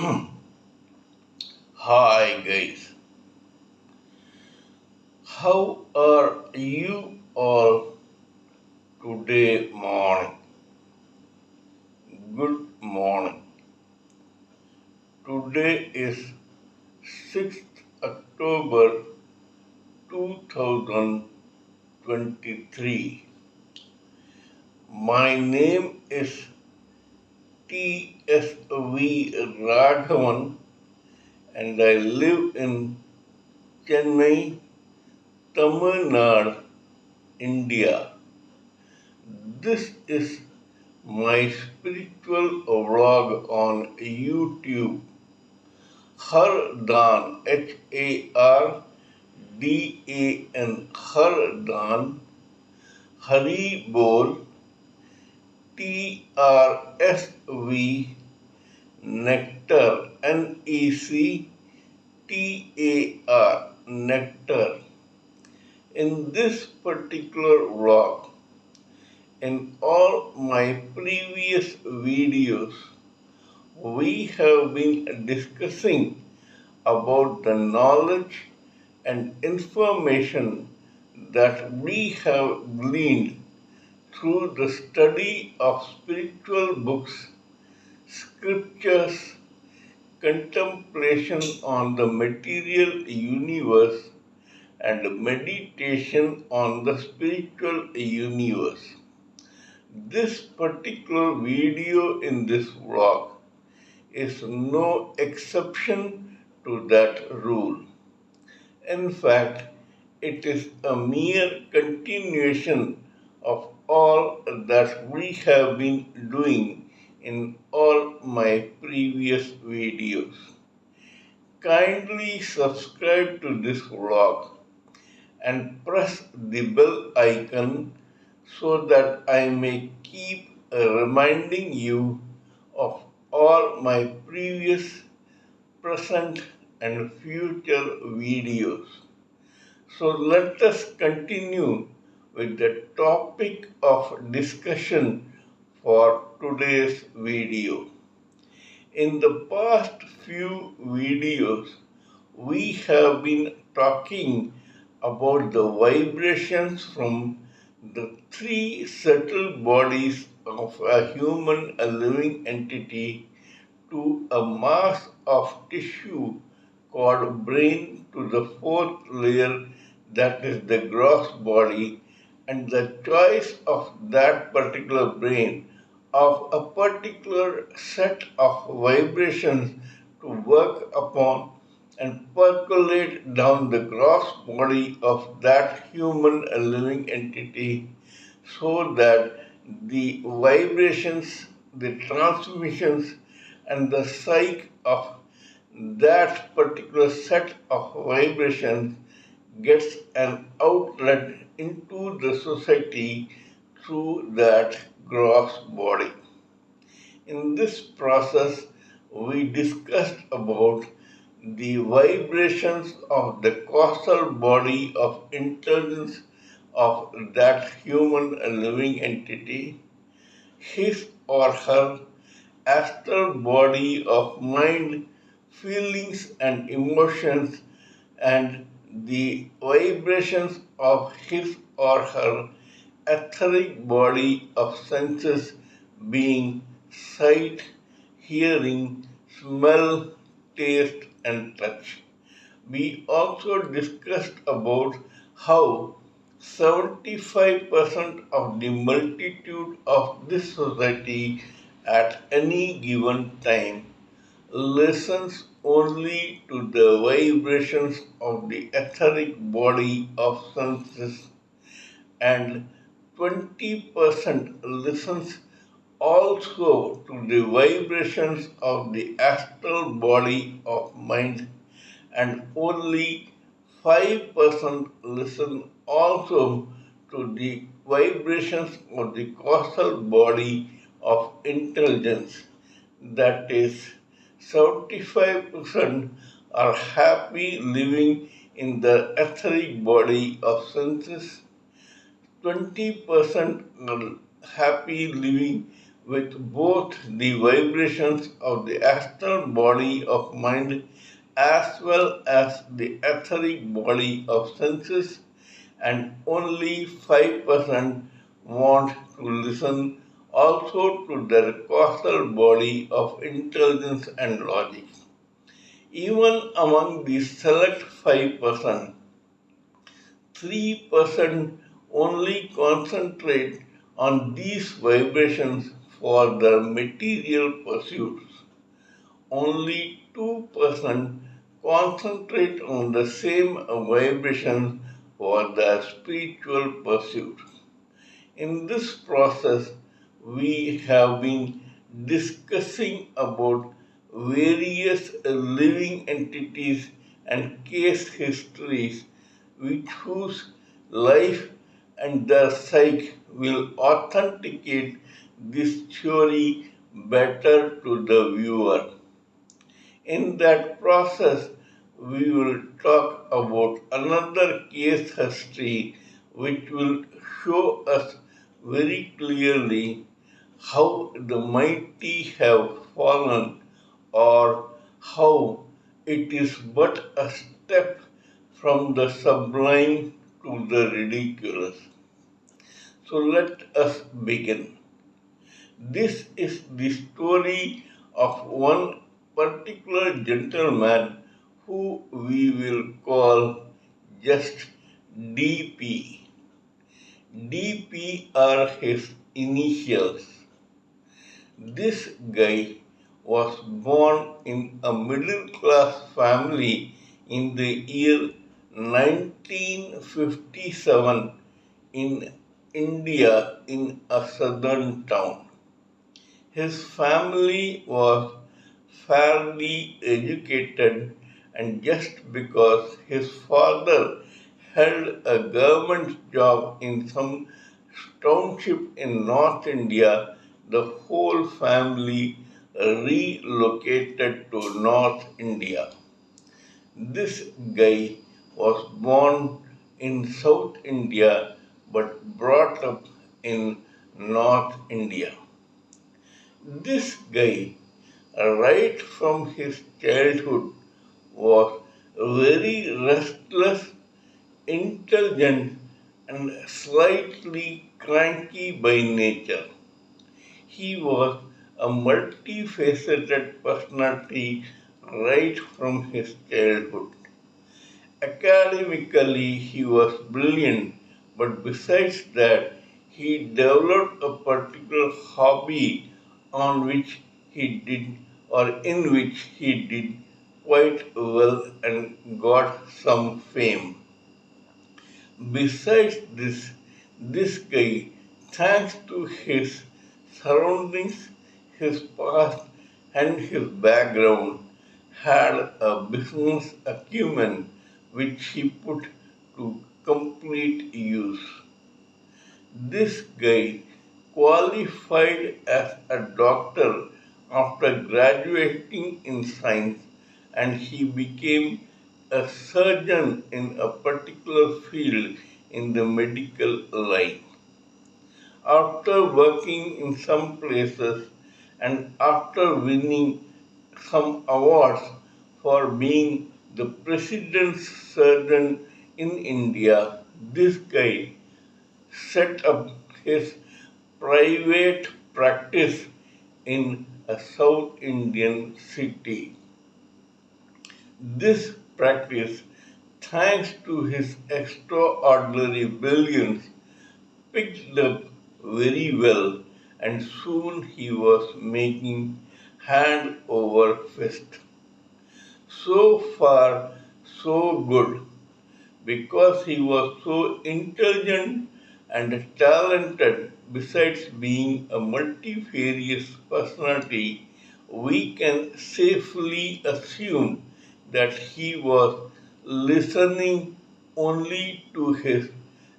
Hi guys, how are you all today morning? Good morning. Today is 6th October 2023. My name is TSV Raghavan and I live in Chennai, Tamil Nadu, India. This is my spiritual vlog on YouTube. Hardan, Hardan, Hardan, Haribol, TRSV, Nectar, NECTAR, Nectar. In this particular vlog, in all my previous videos, we have been discussing about the knowledge and information that we have gleaned through the study of spiritual books, scriptures, contemplation on the material universe, and meditation on the spiritual universe. This particular video in this vlog is no exception to that rule. In fact, it is a mere continuation of all that we have been doing in all my previous videos. Kindly subscribe to this vlog and press the bell icon so that I may keep reminding you of all my previous, present, and future videos. So let us continue with the topic of discussion for today's video. In the past few videos, we have been talking about the vibrations from the three subtle bodies of a human, a living entity, to a mass of tissue called brain, to the fourth layer, that is the gross body, and the choice of that particular brain of a particular set of vibrations to work upon and percolate down the gross body of that human living entity so that the vibrations, the transmissions, and the psyche of that particular set of vibrations gets an outlet into the society through that gross body. In this process, we discussed about the vibrations of the causal body of intelligence of that human living entity, his or her astral body of mind, feelings, and emotions, and the vibrations of his or her etheric body of senses being sight, hearing, smell, taste, and touch. We also discussed about how 75% of the multitude of this society at any given time listens only to the vibrations of the etheric body of senses, and 20% listens also to the vibrations of the astral body of mind, and only 5% listen also to the vibrations of the causal body of intelligence. That is, 75% are happy living in the etheric body of senses, 20% are happy living with both the vibrations of the astral body of mind as well as the etheric body of senses, and only 5% want to listen also to their causal body of intelligence and logic. Even among the select 5%, 3% only concentrate on these vibrations for their material pursuits. Only 2% concentrate on the same vibrations for their spiritual pursuits. In this process, we have been discussing about various living entities and case histories which whose life and their psyche will authenticate this theory better to the viewer. In that process, we will talk about another case history which will show us very clearly how the mighty have fallen, or how it is but a step from the sublime to the ridiculous. So let us begin. This is the story of one particular gentleman who we will call just DP. DP are his initials. This guy was born in a middle class family in the year 1957 in India in a southern town. His family was fairly educated, and just because his father held a government job in some township in North India, the whole family relocated to North India. This guy was born in South India but brought up in North India. This guy, right from his childhood, was very restless, intelligent, and slightly cranky by nature. He was a multifaceted personality right from his childhood. Academically, he was brilliant, but besides that, he developed a particular hobby on which he did, or in which he did quite well and got some fame. Besides this, this guy, thanks to his surroundings, his past, and his background, had a business acumen which he put to complete use. This guy qualified as a doctor after graduating in science, and he became a surgeon in a particular field in the medical line. After working in some places and after winning some awards for being the president's surgeon in India, this guy set up his private practice in a South Indian city. This practice, thanks to his extraordinary brilliance, picked up very well, and soon he was making hand over fist. So far, so good, because he was so intelligent and talented. Besides being a multifarious personality, we can safely assume that he was listening only to his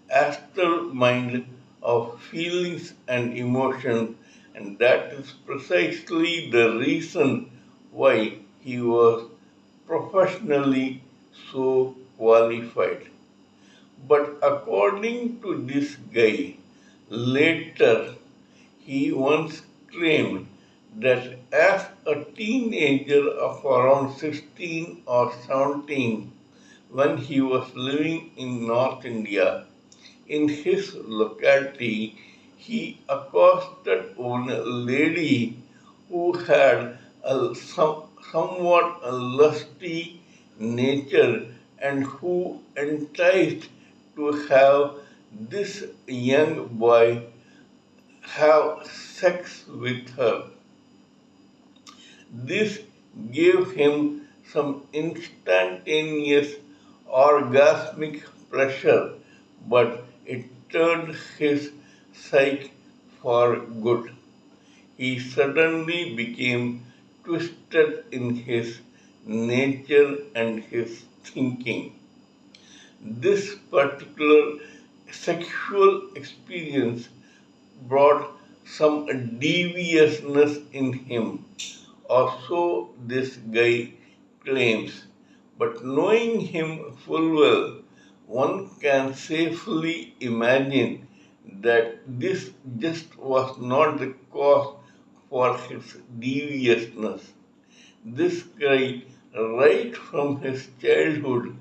astral mind of feelings and emotions, and that is precisely the reason why he was professionally so qualified. But according to this guy, later he once claimed that as a teenager of around 16 or 17, when he was living in North India, in his locality, he accosted one lady who had somewhat a lusty nature and who enticed to have this young boy have sex with her. This gave him some instantaneous orgasmic pleasure, but it turned his psyche for good. He suddenly became twisted in his nature and his thinking. This particular sexual experience brought some deviousness in him, or so this guy claims. But knowing him full well, one can safely imagine that this just was not the cause for his deviousness. This guy, right from his childhood,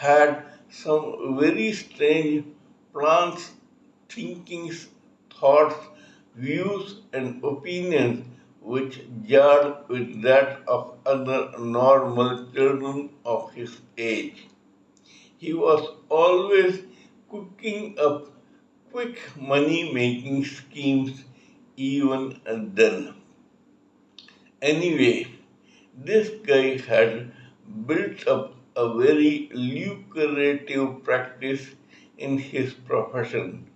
had some very strange plans, thinkings, thoughts, views, and opinions which jarred with that of other normal children of his age. He was always cooking up quick money making schemes even then. Anyway, this guy had built up a very lucrative practice in his profession.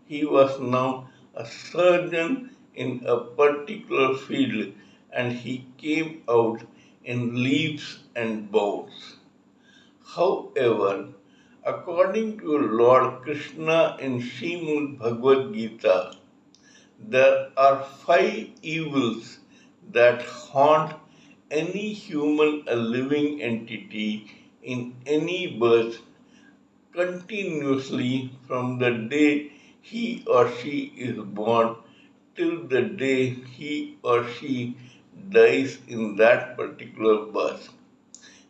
He was now a surgeon in a particular field and he came out in leaps and bounds. However, according to Lord Krishna in Srimad Bhagavad Gita, there are five evils that haunt any human a living entity in any birth continuously from the day he or she is born till the day he or she dies in that particular birth.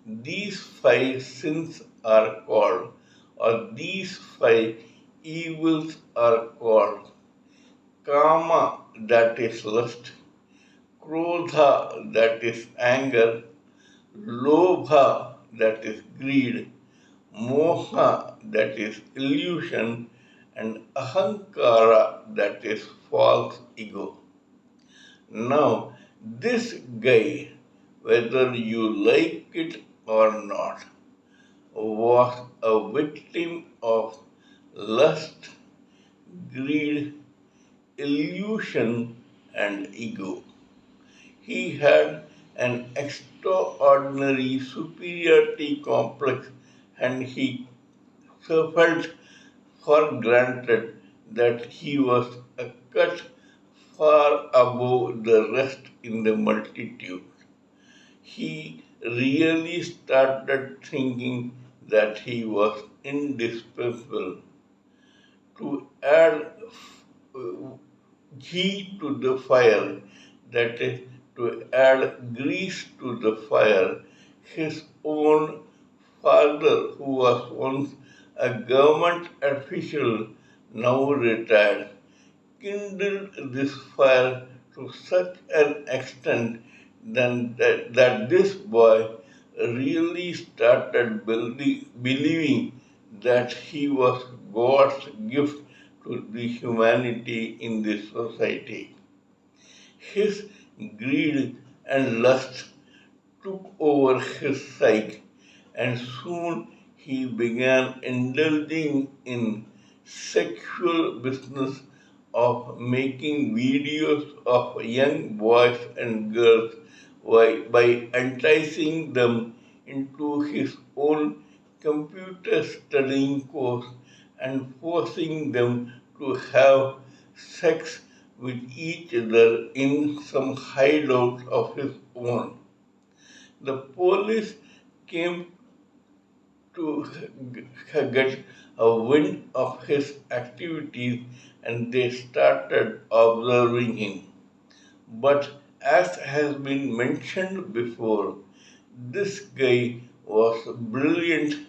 These five sins are called, or these five evils are called kama, that is lust, krodha, that is anger, lobha, that is greed, moha, that is illusion, and ahankara, that is false ego. Now, this guy, whether you like it or not, was a victim of lust, greed, illusion, and ego. He had an extraordinary superiority complex and he felt for granted that he was a cut far above the rest in the multitude. He really started thinking that he was indispensable. To add ghee to the fire, that is, to add grease to the fire, his own father, who was once a government official, now retired, kindled this fire to such an extent that this boy really started believing that he was God's gift to the humanity in this society. His greed and lust took over his psyche, and soon he began indulging in sexual business of making videos of young boys and girls by enticing them into his own computer studying course and forcing them to have sex with each other in some hideout of his own. The police came to get a wind of his activities and they started observing him. But as has been mentioned before, this guy was brilliant,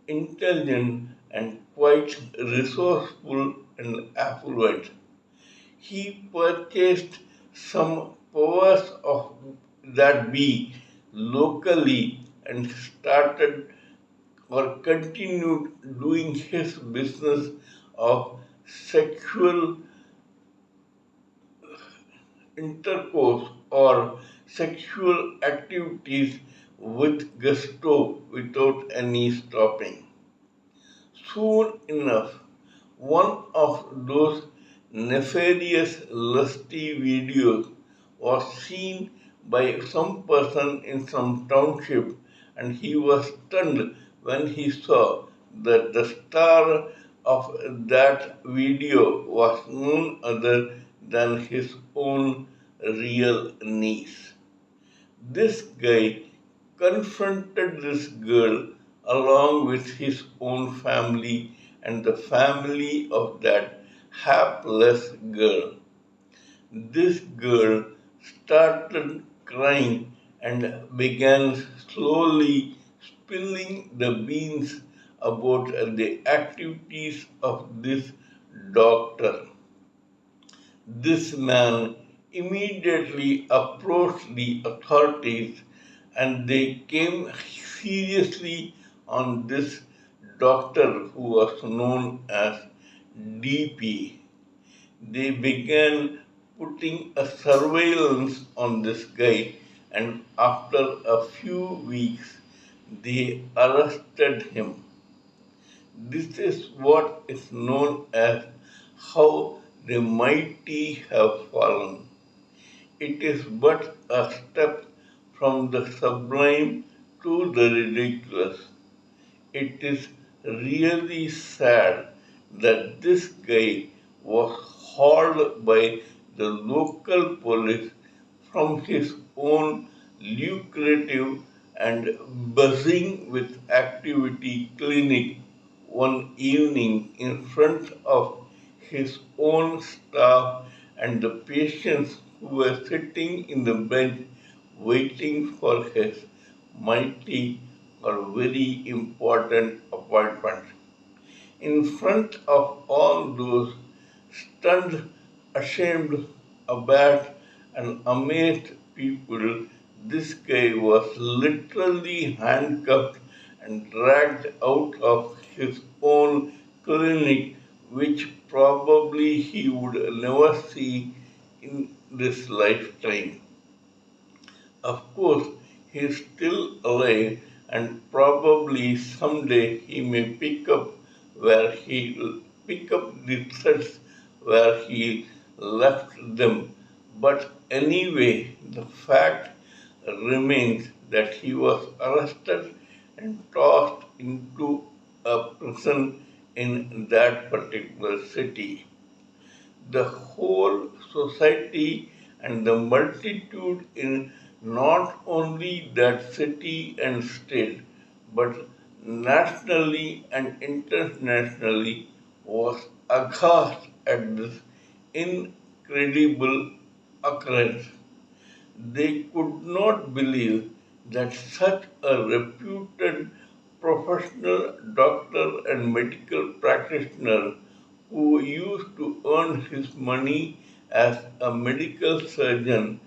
intelligent, and quite resourceful and affluent. He purchased some powers of that bee locally and started or continued doing his business of sexual intercourse or sexual activities with gusto without any stopping. Soon enough, one of those nefarious, lusty videos was seen by some person in some township, and he was stunned when he saw that the star of that video was none other than his own real niece. This guy confronted this girl along with his own family and the family of that hapless girl. This girl started crying and began slowly spilling the beans about the activities of this doctor. This man immediately approached the authorities and they came seriously on this doctor who was known as DP. They began putting a surveillance on this guy, and after a few weeks, they arrested him. This is what is known as how the mighty have fallen. It is but a step from the sublime to the ridiculous. It is really sad that this guy was hauled by the local police from his own lucrative and buzzing with activity clinic one evening in front of his own staff and the patients who were sitting in the bench waiting for his mighty or very important appointment. In front of all those stunned, ashamed, abashed, and amazed people, this guy was literally handcuffed and dragged out of his own clinic, which probably he would never see in this lifetime. Of course, he is still alive, and probably someday he may pick up the threads where he left them. But anyway, the fact remains that he was arrested and tossed into a prison in that particular city. The whole society and the multitude in not only that city and state, but nationally and internationally was aghast at this incredible occurrence. They could not believe that such a reputed professional doctor and medical practitioner who used to earn his money as a medical surgeon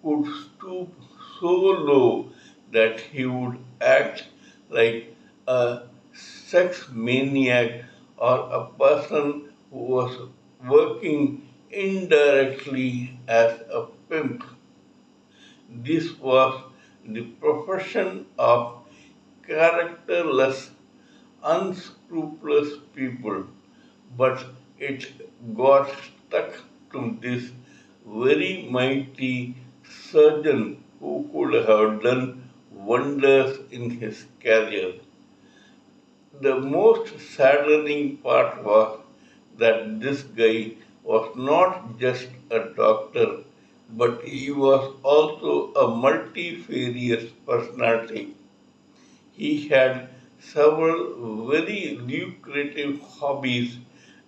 could stoop so low that he would act like a sex maniac or a person who was working indirectly as a pimp. This was the profession of characterless, unscrupulous people, but it got stuck to this very mighty surgeon who could have done wonders in his career. The most saddening part was that this guy was not just a doctor, but he was also a multifarious personality. He had several very lucrative hobbies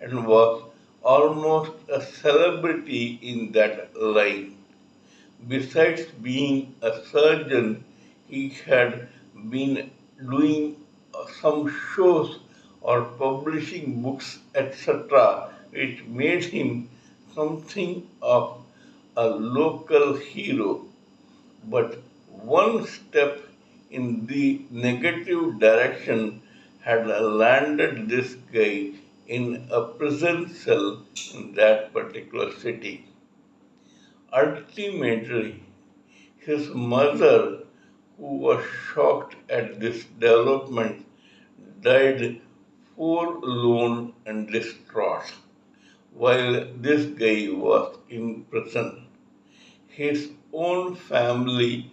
and was almost a celebrity in that line. Besides being a surgeon, he had been doing some shows or publishing books, etc., which made him something of a local hero. But one step in the negative direction had landed this guy in a prison cell in that particular city. Ultimately, his mother, who was shocked at this development, died forlorn and distraught while this guy was in prison. His own family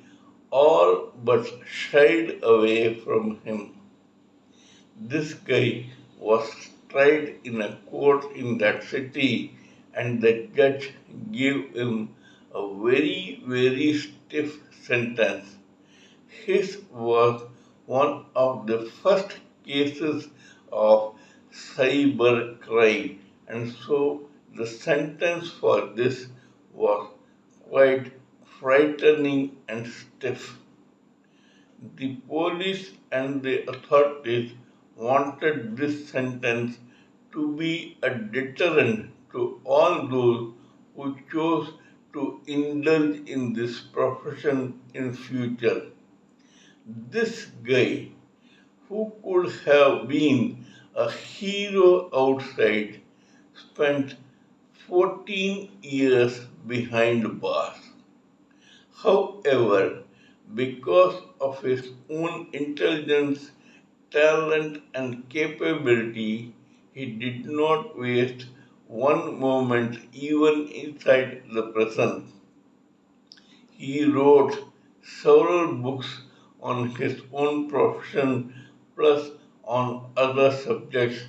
all but shied away from him. This guy was tried in a court in that city, and the judge gave him a very, very stiff sentence. His was one of the first cases of cyber crime, and so the sentence for this was quite frightening and stiff. The police and the authorities wanted this sentence to be a deterrent to all those who chose to indulge in this profession in future. This guy, who could have been a hero outside, spent 14 years behind bars. However, because of his own intelligence, talent, and capability, he did not waste one moment even inside the prison. He wrote several books on his own profession plus on other subjects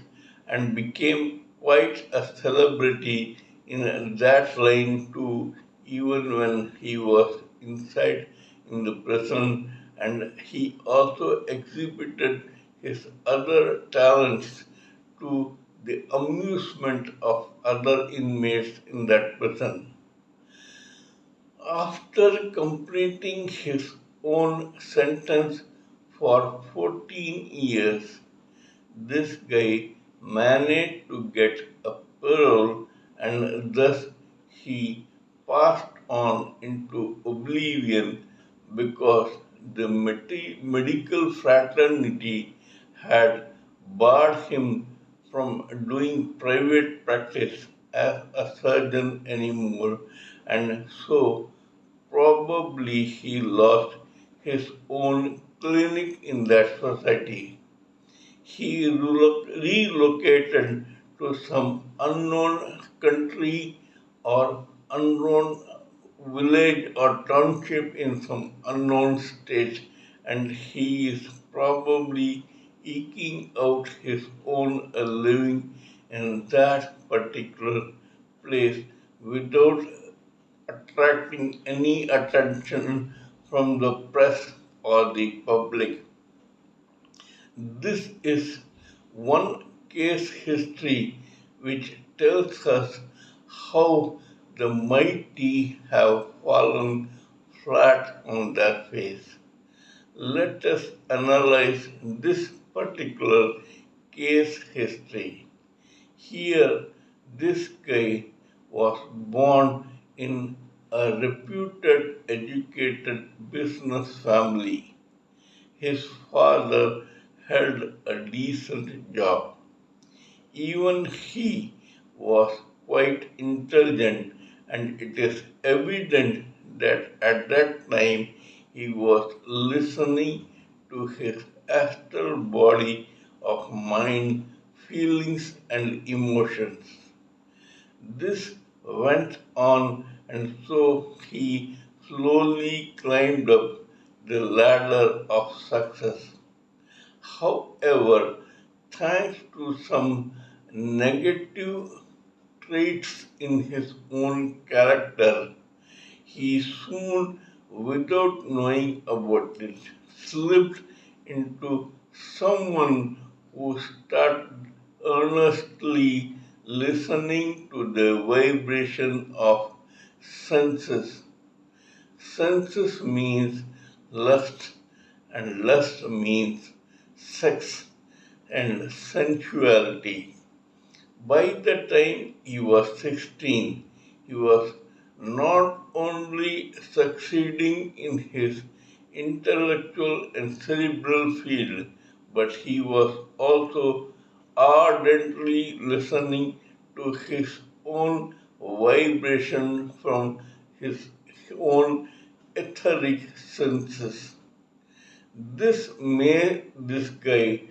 and became quite a celebrity in that line too, even when he was inside in the prison, and he also exhibited his other talents to the amusement of other inmates in that prison. After completing his own sentence for 14 years, this guy managed to get a parole, and thus he passed on into oblivion because the medical fraternity had barred him from doing private practice as a surgeon anymore, and so probably he lost his own clinic in that society. He relocated to some unknown country or unknown village or township in some unknown state, and he is probably eking out his own living in that particular place without attracting any attention from the press or the public. This is one case history which tells us how the mighty have fallen flat on their face. Let us analyze this particular case history. Here, this guy was born in a reputed, educated business family. His father held a decent job. Even he was quite intelligent, and it is evident that at that time he was listening to his astral body of mind, feelings, and emotions. This went on, and so he slowly climbed up the ladder of success. However, thanks to some negative traits in his own character, he soon, without knowing about it, slipped into someone who started earnestly listening to the vibration of senses. Senses means lust, and lust means sex and sensuality. By the time he was 16, he was not only succeeding in his intellectual and cerebral field, but he was also ardently listening to his own vibration from his own etheric senses. This made this guy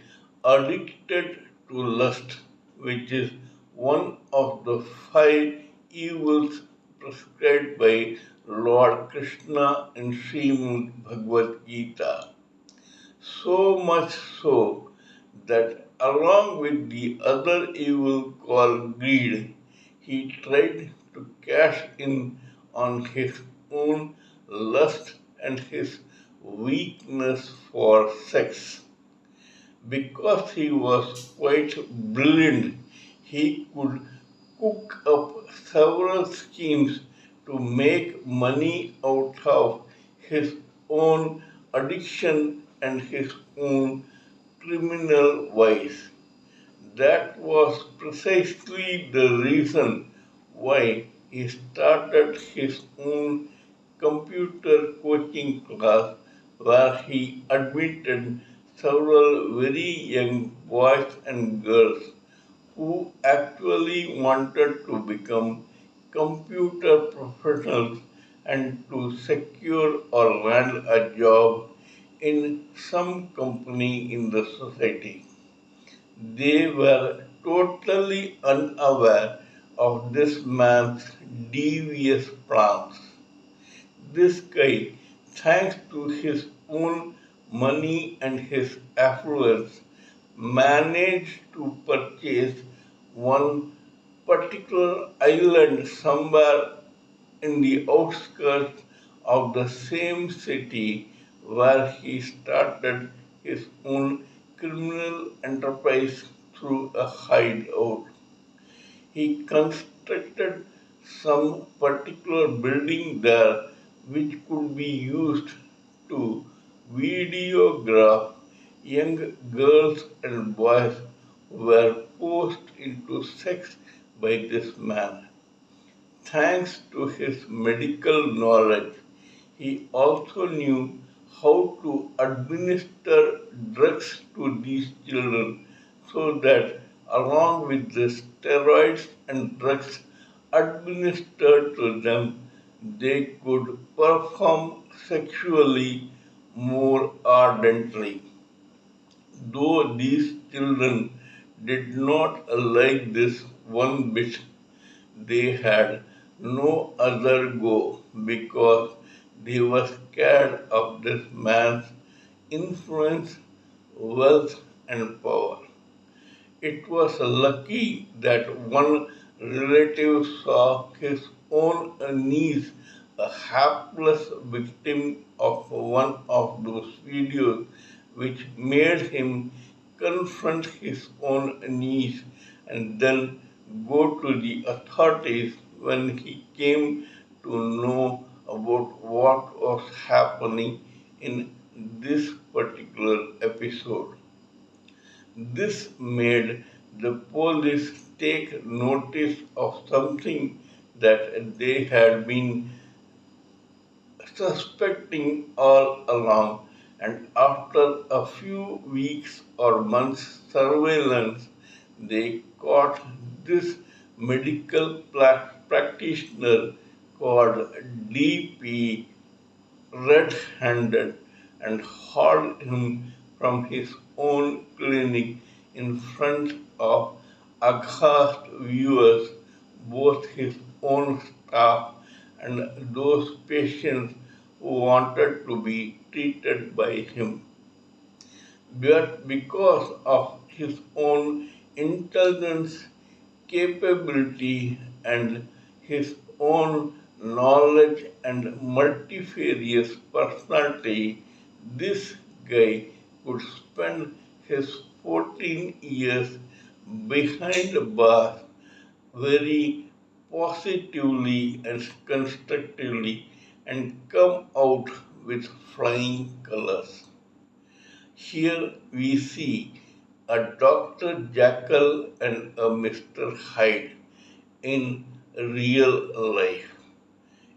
addicted to lust, which is one of the five evils prescribed by Lord Krishna in Srimad Bhagavad Gita. So much so that along with the other evil called greed, he tried to cash in on his own lust and his weakness for sex. Because he was quite brilliant, he could cook up several schemes to make money out of his own addiction and his own criminal vice. That was precisely the reason why he started his own computer coaching class where he admitted several very young boys and girls who actually wanted to become computer professionals and to secure or land a job in some company in the society. They were totally unaware of this man's devious plans. This guy, thanks to his own money and his affluence, managed to purchase one particular island somewhere in the outskirts of the same city where he started his own criminal enterprise through a hideout. He constructed some particular building there which could be used to videograph young girls and boys who were forced into sex by this man. Thanks to his medical knowledge, he also knew how to administer drugs to these children so that, along with the steroids and drugs administered to them, they could perform sexually more ardently. Though these children did not like this one bit, they had no other go because they were scared of this man's influence, wealth, and power. It was lucky that one relative saw his own niece, a hapless victim of one of those videos, which made him confront his own niece and then go to the authorities when he came to know about what was happening in this particular episode. This made the police take notice of something that they had been suspecting all along, and after a few weeks or months' surveillance, they caught this medical practitioner called DP red handed and hauled him from his own clinic in front of aghast viewers, both his own staff and those patients who wanted to be treated by him. But because of his own intelligence, capability, and his own knowledge and multifarious personality, this guy could spend his 14 years behind bars very positively and constructively, and come out with flying colors. Here we see a Dr. Jekyll and a Mr. Hyde in real life.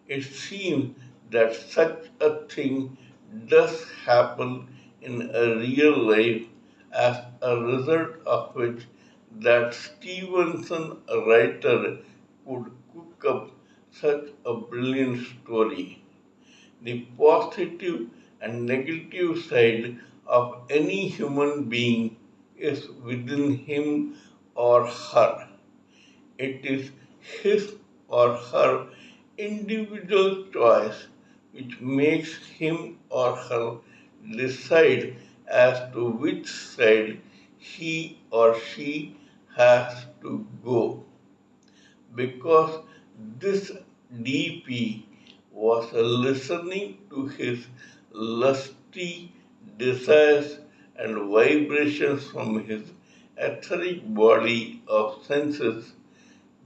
It seems that such a thing does happen in a real life, as a result of which that Stevenson writer could cook up such a brilliant story. The positive and negative side of any human being is within him or her. It is his or her individual choice which makes him or her decide as to which side he or she has to go. Because this DP was listening to his lusty desires and vibrations from his etheric body of senses,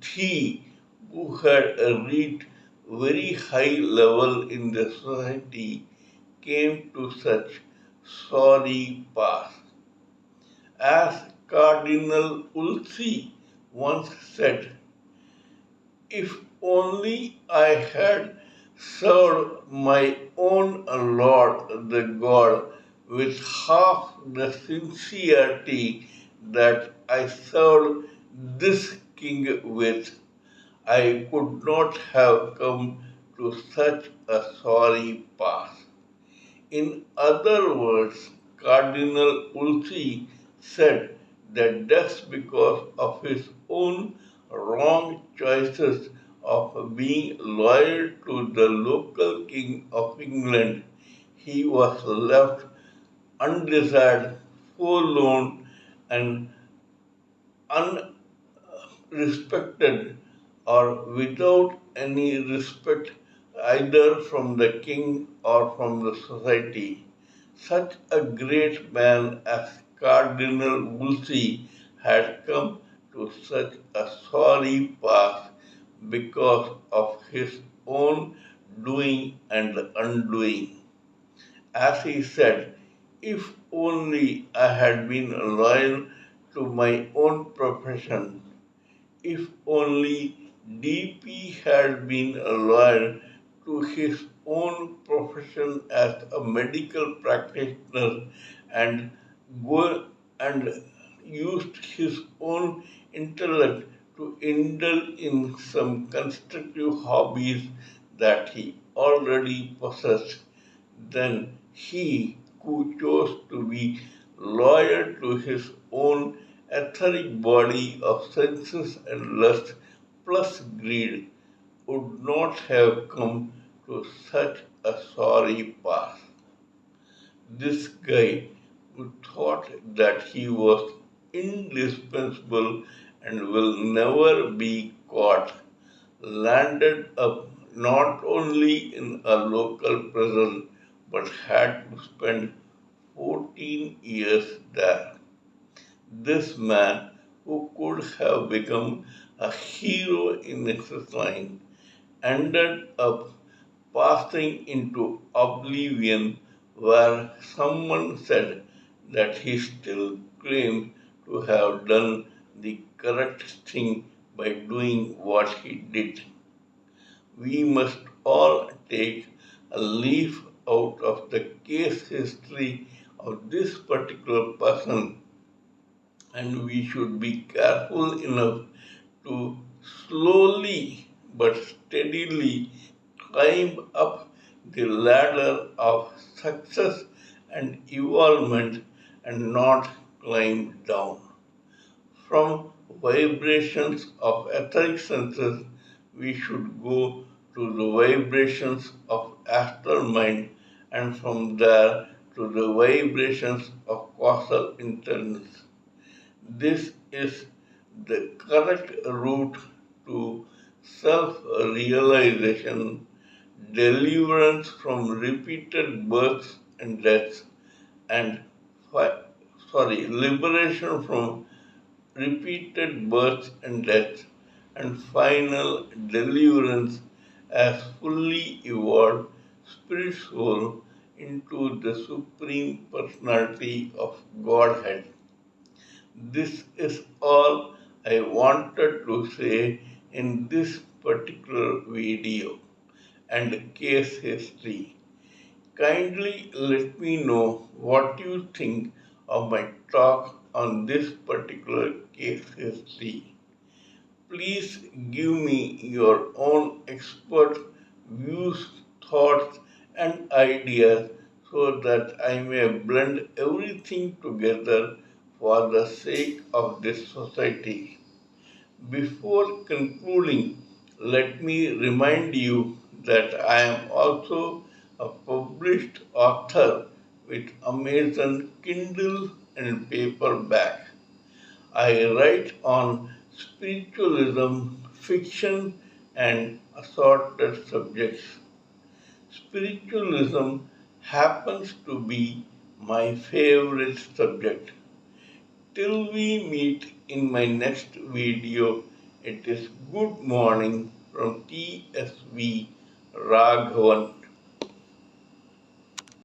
he who had reached very high level in the society came to such sorry pass. As Cardinal Wolsey once said, if only I had served my own Lord the God with half the sincerity that I served this king with, I could not have come to such a sorry pass. In other words, Cardinal Wolsey said that just because of his own wrong choices of being loyal to the local King of England, he was left undesired, forlorn, and unrespected, or without any respect either from the king or from the society. Such a great man as Cardinal Wolsey had come to such a sorry pass because of his own doing and undoing. As he said, if only I had been loyal to my own profession, if only DP had been loyal to his own profession as a medical practitioner and go and used his own intellect to indulge in some constructive hobbies that he already possessed, then he who chose to be loyal to his own etheric body of senses and lust plus greed would not have come to such a sorry pass. This guy who thought that he was indispensable and will never be caught landed up not only in a local prison but had to spend 14 years there. This man, who could have become a hero in his line, ended up passing into oblivion where someone said that he still claimed to have done the correct thing by doing what he did. We must all take a leaf out of the case history of this particular person, and we should be careful enough to slowly but steadily climb up the ladder of success and evolvement and not climb down. From vibrations of etheric senses, we should go to the vibrations of astral mind, and from there to the vibrations of causal intelligence. This is the correct route to self realization, deliverance from repeated births and deaths, and liberation from repeated births and deaths, and final deliverance as fully evolved spirit soul into the supreme personality of Godhead. This is all I wanted to say in this particular video and case history. Kindly let me know what you think of my talk on this particular case history. Please give me your own expert views, thoughts, and ideas so that I may blend everything together for the sake of this society. Before concluding, let me remind you that I am also a published author with Amazon Kindle and paperback. I write on spiritualism, fiction, and assorted subjects. Spiritualism happens to be my favorite subject. Till we meet in my next video, it is good morning from TSV Raghavan.